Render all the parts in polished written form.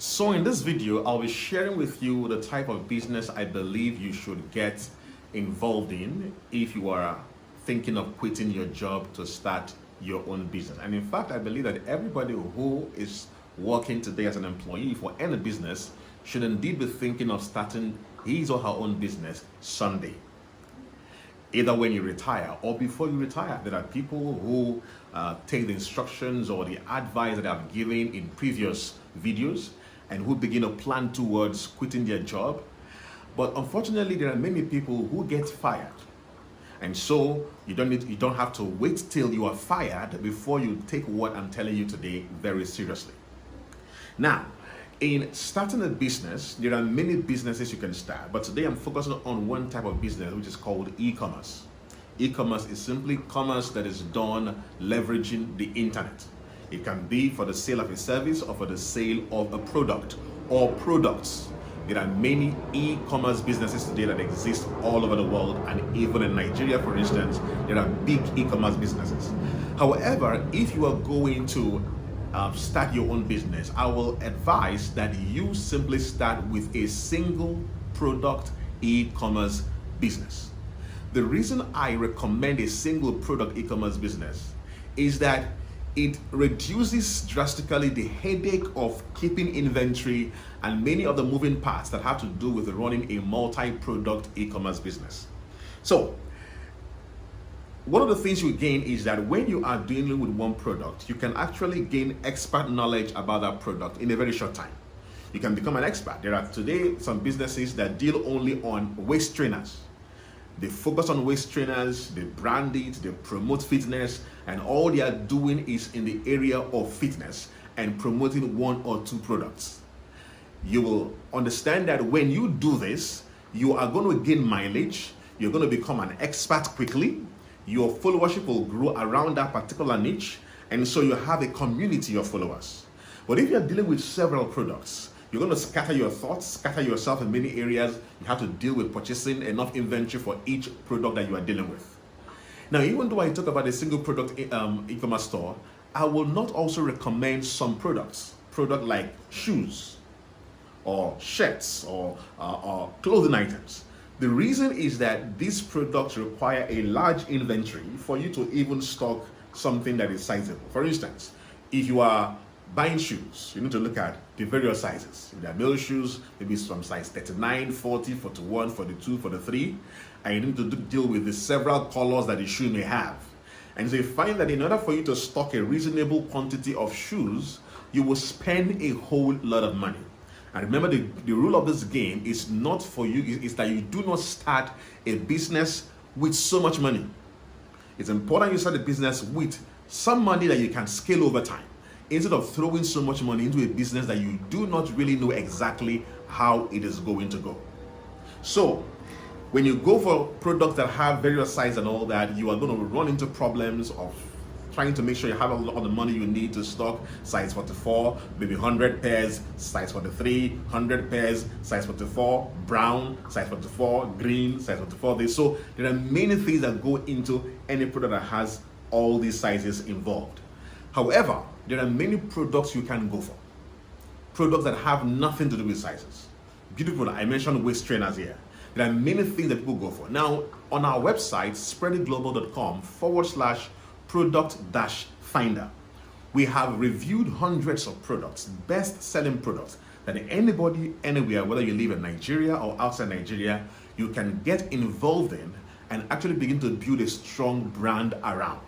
So in this video, I'll be sharing with you the type of business I believe you should get involved in if you are thinking of quitting your job to start your own business. And in fact, I believe that everybody who is working today as an employee for any business should indeed be thinking of starting his or her own business someday. Either when you retire or before you retire. There are people who take the instructions or the advice that I've given in previous videos and who begin to plan towards quitting their job. But unfortunately, there are many people who get fired. And so you don't have to wait till you are fired before you take what I'm telling you today very seriously. Now, in starting a business, there are many businesses you can start, but today I'm focusing on one type of business which is called e-commerce. E-commerce is simply commerce that is done leveraging the internet. It can be for the sale of a service or for the sale of a product or products. There are many e-commerce businesses today that exist all over the world, and even in Nigeria, for instance, there are big e-commerce businesses. However, if you are going to start your own business, I will advise that you simply start with a single product e-commerce business. The reason I recommend a single product e-commerce business is that it reduces drastically the headache of keeping inventory and many of the moving parts that have to do with running a multi-product e-commerce business. So, one of the things you gain is that when you are dealing with one product, you can actually gain expert knowledge about that product in a very short time. You can become an expert. There are today some businesses that deal only on waist trainers. They focus on waist trainers, they brand it, they promote fitness, and all they are doing is in the area of fitness and promoting one or two products. You will understand that when you do this, you are going to gain mileage, you're going to become an expert quickly, your followership will grow around that particular niche, and so you have a community of followers. But if you're dealing with several products, you're going to scatter your thoughts, scatter yourself in many areas. You have to deal with purchasing enough inventory for each product that you are dealing with. Now, even though I talk about a single product e-commerce store, I will not also recommend some products like shoes or shirts or clothing items. The reason is that these products require a large inventory for you to even stock something that is sizable. For instance, if you are buying shoes, you need to look at the various sizes. If they are male shoes, maybe from size 39, 40, 41, 42, 43, and you need to deal with the several colors that the shoe may have. And so you find that in order for you to stock a reasonable quantity of shoes, you will spend a whole lot of money. And remember, the rule of this game is not for you, is that you do not start a business with so much money. It's important you start a business with some money that you can scale over time, instead of throwing so much money into a business that you do not really know exactly how it is going to go. So, when you go for products that have various sizes and all that, you are going to run into problems of trying to make sure you have all the money you need to stock size 44, maybe 100 pairs, size 43, 100 pairs, size 44, brown, size 44, green, size 44. So there are many things that go into any product that has all these sizes involved. However, there are many products you can go for. Products that have nothing to do with sizes. Beautiful, I mentioned waist trainers here. There are many things that people go for. Now, on our website, spreaditglobal.com/product-finder, we have reviewed hundreds of products, best-selling products, that anybody, anywhere, whether you live in Nigeria or outside Nigeria, you can get involved in and actually begin to build a strong brand around.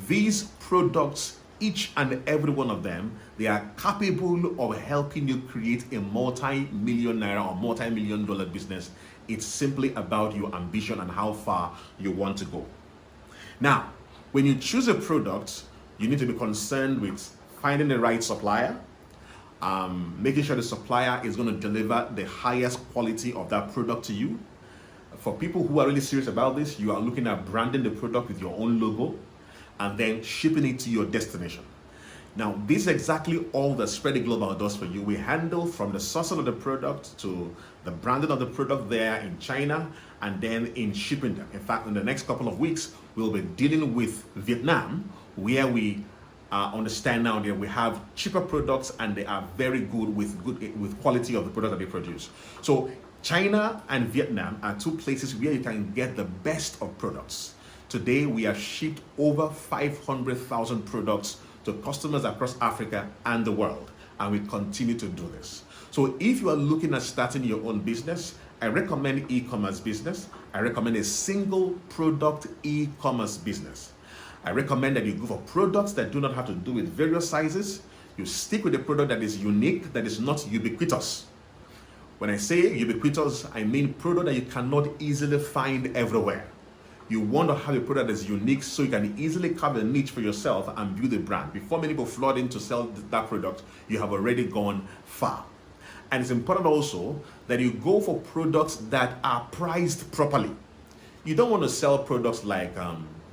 These products, each and every one of them, they are capable of helping you create a multi-million naira or multi-million dollar business. It's simply about your ambition and how far you want to go. Now, when you choose a product, you need to be concerned with finding the right supplier, making sure the supplier is going to deliver the highest quality of that product to you. For people who are really serious about this, you are looking at branding the product with your own logo and then shipping it to your destination. Now, this is exactly all that Spread It Global does for you. We handle from the sourcing of the product to the branding of the product there in China and then in shipping them. In fact, in the next couple of weeks, we'll be dealing with Vietnam, where we understand now that we have cheaper products and they are very good with quality of the product that they produce. So China and Vietnam are two places where you can get the best of products. Today we have shipped over 500,000 products to customers across Africa and the world, and we continue to do this. So if you are looking at starting your own business, I recommend e-commerce business. I recommend a single product e-commerce business. I recommend that you go for products that do not have to do with various sizes. You stick with a product that is unique, that is not ubiquitous. When I say ubiquitous, I mean product that you cannot easily find everywhere. You want to have a product that is unique so you can easily carve a niche for yourself and build a brand. Before many people flood in to sell that product, you have already gone far. And it's important also that you go for products that are priced properly. You don't want to sell products like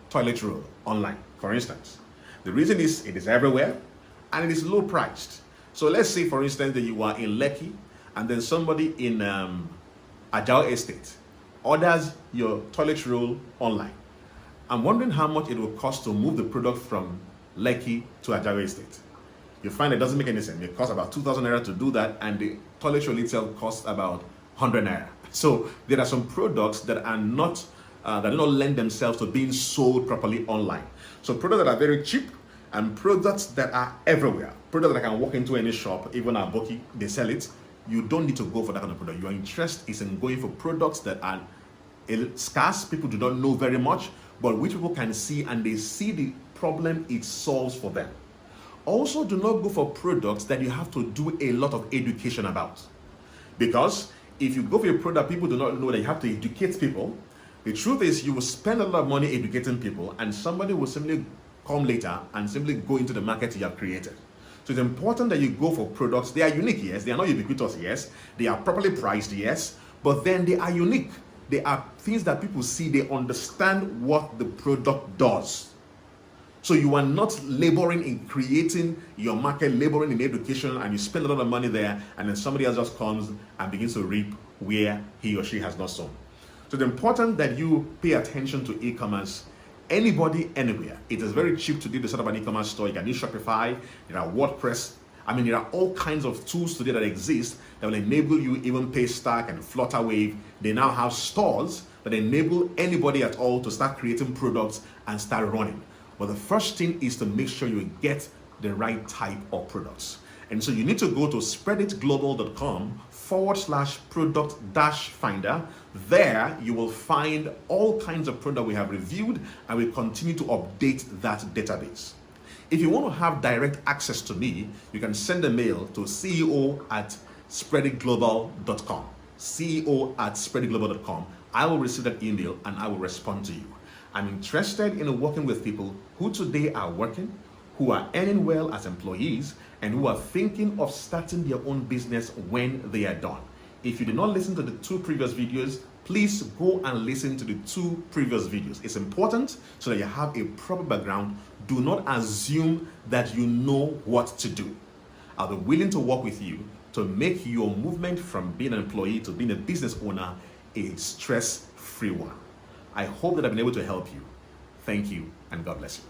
toilet roll online, for instance. The reason is it is everywhere and it is low priced. So let's say, for instance, that you are in Lekki and then somebody in Ajao Estate orders your toilet roll online. I'm wondering how much it will cost to move the product from Lekki to Ajao Estate. You find it doesn't make any sense. It costs about 2,000 naira to do that, and the toilet roll itself costs about 100 naira. So there are some products that are not that do not lend themselves to being sold properly online. So products that are very cheap and products that are everywhere. Products that I can walk into any shop, even at Boki, they sell it. You don't need to go for that kind of product. Your interest is in going for products that are scarce, people do not know very much, but which people can see and they see the problem it solves for them. Also, do not go for products that you have to do a lot of education about. Because if you go for a product people do not know that you have to educate people, the truth is you will spend a lot of money educating people and somebody will simply come later and simply go into the market you have created. So it's important that you go for products. They are unique, yes. They are not ubiquitous, yes. They are properly priced, yes. But then they are unique. They are things that people see, they understand what the product does. So you are not laboring in creating your market, laboring in education, and you spend a lot of money there, and then somebody else just comes and begins to reap where he or she has not sown. So it's important that you pay attention to e-commerce. Anybody, anywhere. It is very cheap to do the set up an e-commerce store. You can use Shopify, there are WordPress. There are all kinds of tools today that exist that will enable you, even Paystack and Flutterwave. They now have stores that enable anybody at all to start creating products and start running. But the first thing is to make sure you get the right type of products. And so you need to go to spreaditglobal.com/product-finder. There you will find all kinds of products we have reviewed, and we continue to update that database. If you want to have direct access to me, you can send a mail to ceo@spreaditglobal.com. ceo@spreaditglobal.com. I will receive that email and I will respond to you. I'm interested in working with people who today are working, who are earning well as employees, and who are thinking of starting their own business when they are done. If you did not listen to the 2 previous videos, please go and listen to the 2 previous videos. It's important so that you have a proper background. Do not assume that you know what to do. I'll be willing to work with you to make your movement from being an employee to being a business owner a stress-free one. I hope that I've been able to help you. Thank you, and God bless you.